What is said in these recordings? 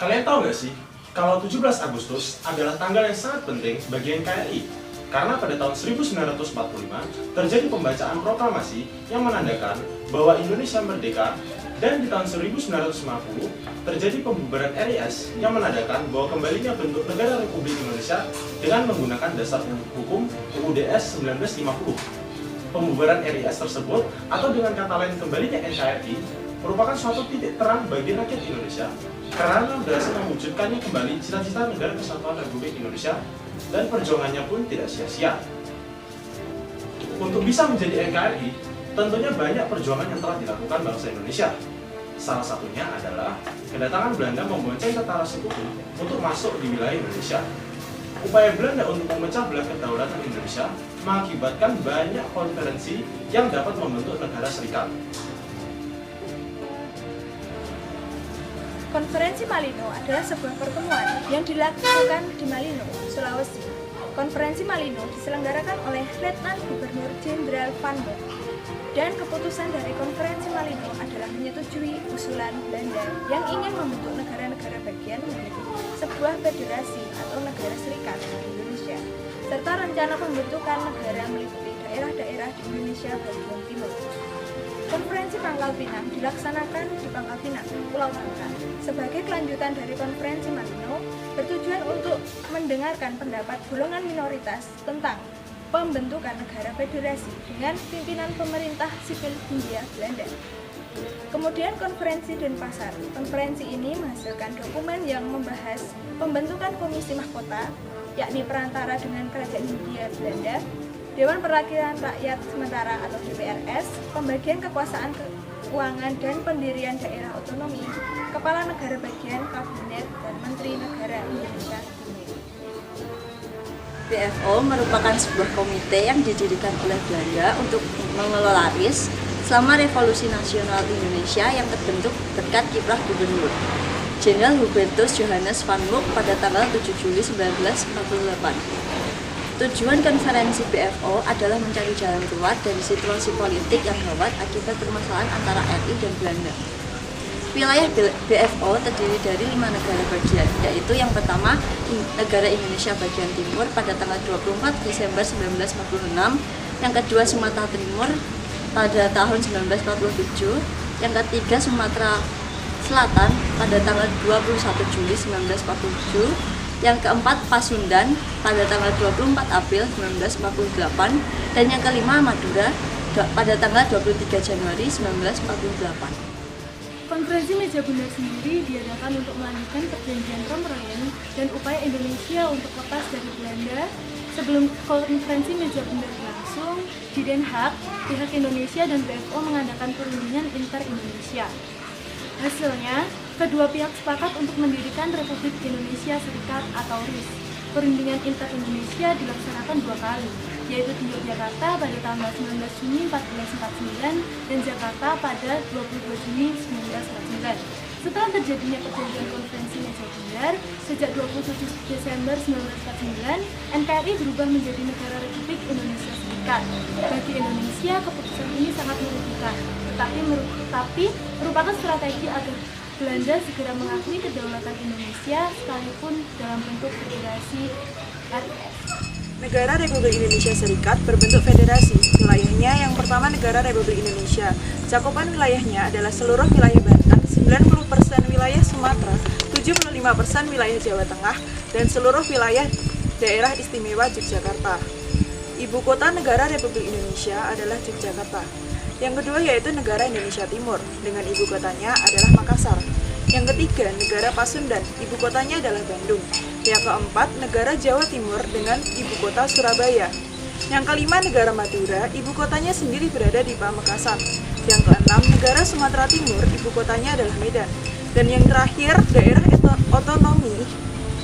Kalian tahu nggak sih, kalau 17 Agustus adalah tanggal yang sangat penting bagi NKRI? Karena pada tahun 1945 terjadi pembacaan proklamasi yang menandakan bahwa Indonesia merdeka, dan di tahun 1950 terjadi pembubaran RIS yang menandakan bahwa kembalinya bentuk negara Republik Indonesia dengan menggunakan dasar hukum UUDS 1950. Pembubaran RIS tersebut, atau dengan kata lain kembalinya NKRI, merupakan suatu titik terang bagi rakyat Indonesia karena berhasil mewujudkannya kembali cita-cita negara kesatuan Republik Indonesia, dan perjuangannya pun tidak sia-sia. Untuk bisa menjadi NKRI, tentunya banyak perjuangan yang telah dilakukan bangsa Indonesia. Salah satunya adalah kedatangan Belanda membonceng tentara sekutu untuk masuk di wilayah Indonesia. Upaya Belanda untuk memecah belah kedaulatan Indonesia mengakibatkan banyak konferensi yang dapat membentuk negara serikat. Konferensi Malino adalah sebuah pertemuan yang dilakukan di Malino, Sulawesi. Konferensi Malino diselenggarakan oleh Letnan Gubernur Jenderal Van Mook, dan keputusan dari Konferensi Malino adalah menyetujui usulan Belanda yang ingin membentuk negara-negara bagian menjadi sebuah federasi atau negara serikat di Indonesia, serta rencana pembentukan negara meliputi daerah-daerah di Indonesia bagian timur. Konferensi Pangkal Pinang dilaksanakan di Pangkal Pinang, Pulau Bangka. Sebagai kelanjutan dari Konferensi Malino, bertujuan untuk mendengarkan pendapat golongan minoritas tentang pembentukan negara federasi dengan pimpinan pemerintah sipil Hindia Belanda. Kemudian Konferensi Denpasar. Konferensi ini menghasilkan dokumen yang membahas pembentukan Komisi Mahkota, yakni perantara dengan Kerajaan Hindia Belanda, Dewan Perwakilan Rakyat Sementara atau DPRS, pembagian kekuasaan keuangan dan pendirian daerah otonomi, kepala negara bagian, kabinet, dan menteri negara Indonesia Timur. BFO merupakan sebuah komite yang didirikan oleh Belanda untuk mengelola RIS selama Revolusi Nasional Indonesia yang terbentuk berkat kiprah Gubernur Jenderal Hubertus Johannes Van Mook pada tanggal 7 Juli 1948. Tujuan konferensi BFO adalah mencari jalan keluar dari situasi politik yang gawat akibat permasalahan antara RI dan Belanda. Wilayah BFO terdiri dari 5 negara bagian, yaitu yang pertama negara Indonesia bagian timur pada tanggal 24 Desember 1946, yang kedua Sumatera Timur pada tahun 1947, yang ketiga Sumatera Selatan pada tanggal 21 Juli 1947, yang keempat Pasundan pada tanggal 24 April 1948, dan yang kelima Madura pada tanggal 23 Januari 1948. Konferensi Meja Bundar sendiri diadakan untuk melanjutkan perjanjian Pomeranian dan upaya Indonesia untuk lepas dari Belanda. Sebelum konferensi Meja Bundar berlangsung di Den Haag, pihak Indonesia dan BFO mengadakan perundingan inter-Indonesia. Hasilnya, kedua pihak sepakat untuk mendirikan Republik Indonesia Serikat atau RIS. Perundingan inter-Indonesia dilaksanakan 2 kali, yaitu di Yogyakarta pada tanggal 19 Juni 1449 dan Jakarta pada 22 Juni 1949. Setelah terjadinya perjanjian konferensi Meja Bundar, sejak 27 Desember 1949, NKRI berubah menjadi negara Republik Indonesia Serikat. Bagi Indonesia, keputusan ini sangat merugikan, tetapi merupakan strategi agar Belanda segera mengakui kedaulatan Indonesia sekalipun dalam bentuk federasi RIS. Negara Republik Indonesia Serikat berbentuk federasi. Wilayahnya yang pertama negara Republik Indonesia. Cakupan wilayahnya adalah seluruh wilayah Banten, 90% wilayah Sumatera, 75% wilayah Jawa Tengah, dan seluruh wilayah daerah istimewa Yogyakarta. Ibu kota negara Republik Indonesia adalah Yogyakarta. Yang kedua yaitu negara Indonesia Timur, dengan ibu kotanya adalah Makassar. Yang ketiga, negara Pasundan, ibu kotanya adalah Bandung. Yang keempat, negara Jawa Timur dengan ibu kota Surabaya. Yang kelima, negara Madura, ibu kotanya sendiri berada di Pamekasan. Yang keenam, negara Sumatera Timur, ibu kotanya adalah Medan. Dan yang terakhir, daerah otonomi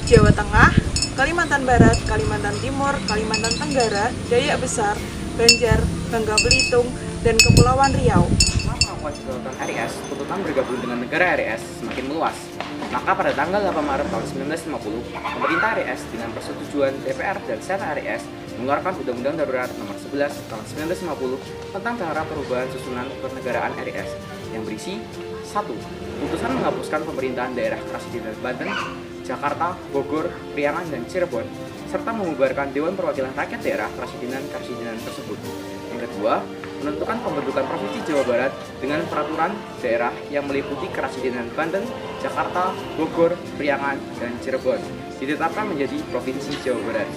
Jawa Tengah, Kalimantan Barat, Kalimantan Timur, Kalimantan Tenggara, Dayak Besar, Banjar, Bangka Belitung, dan Kepulauan Riau. Setelah melakukan kedaulatan RIS, tuntutan bergabung dengan negara RIS semakin meluas. Maka pada tanggal 8 Maret tahun 1950, pemerintah RIS dengan persetujuan DPR dan Senat RIS mengeluarkan Undang-Undang Darurat Nomor 11 tahun 1950 tentang cara perubahan susunan kenegaraan RIS yang berisi 1. Putusan menghapuskan pemerintahan daerah Prasidenan Banten, Jakarta, Bogor, Priangan, dan Cirebon, serta membubarkan Dewan Perwakilan Rakyat Daerah Prasidenan-Prasidenan tersebut. Yang kedua, menentukan pembentukan Provinsi Jawa Barat dengan peraturan daerah yang meliputi Prasidenan Banten, Jakarta, Bogor, Priangan, dan Cirebon, ditetapkan menjadi Provinsi Jawa Barat.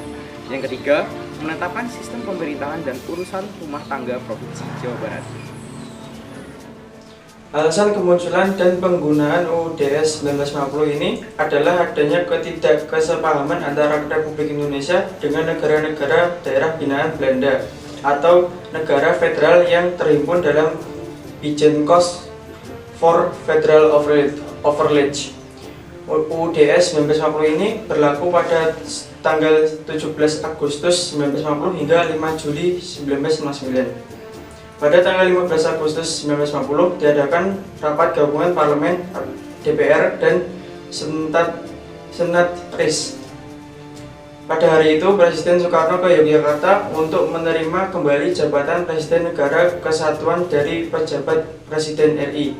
Yang ketiga, menetapkan sistem pemerintahan dan urusan rumah tangga Provinsi Jawa Barat. Alasan kemunculan dan penggunaan UUD 1950 ini adalah adanya ketidakkesepahaman antara Republik Indonesia dengan negara-negara daerah binaan Belanda atau negara federal yang terhimpun dalam Bijeenkomst for Federal Overlage. UUD 1950 ini berlaku pada tanggal 17 Agustus 1950 hingga 5 Juli 1959. Pada tanggal 15 Agustus 1950 diadakan rapat gabungan Parlemen, DPR, dan Senat RIS. Pada hari itu Presiden Soekarno ke Yogyakarta untuk menerima kembali jabatan Presiden Negara Kesatuan dari pejabat Presiden RI,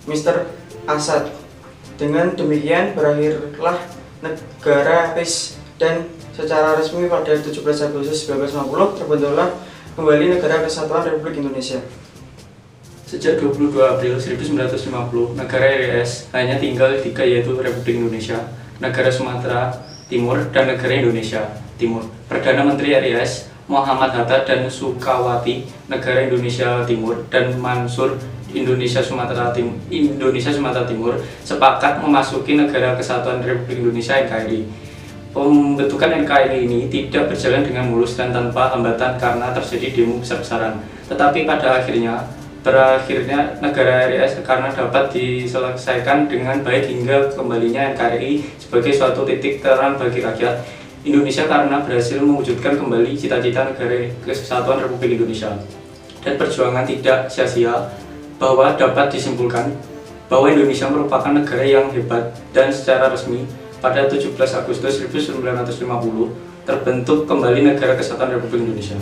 Mr. Asad. Dengan demikian berakhirlah negara RIS dan secara resmi pada 17 Agustus 1950 terbentuklah kembali Negara Kesatuan Republik Indonesia. Sejak 22 April 1950, negara RIS hanya tinggal 3, yaitu Republik Indonesia, Negara Sumatera Timur, dan Negara Indonesia Timur. Perdana Menteri RIS Muhammad Hatta dan Sukawati, Negara Indonesia Timur, dan Mansur Indonesia Sumatera Timur sepakat memasuki Negara Kesatuan Republik Indonesia NKRI. Pembentukan NKRI ini tidak berjalan dengan mulus dan tanpa hambatan karena terjadi demo besar-besaran. Tetapi pada berakhirnya negara RIS karena dapat diselesaikan dengan baik hingga kembalinya NKRI sebagai suatu titik terang bagi rakyat Indonesia karena berhasil mewujudkan kembali cita-cita Negara Kesatuan Republik Indonesia. Dan perjuangan tidak sia-sia, bahwa dapat disimpulkan bahwa Indonesia merupakan negara yang hebat dan secara resmi pada 17 Agustus 1950 terbentuk kembali Negara Kesatuan Republik Indonesia.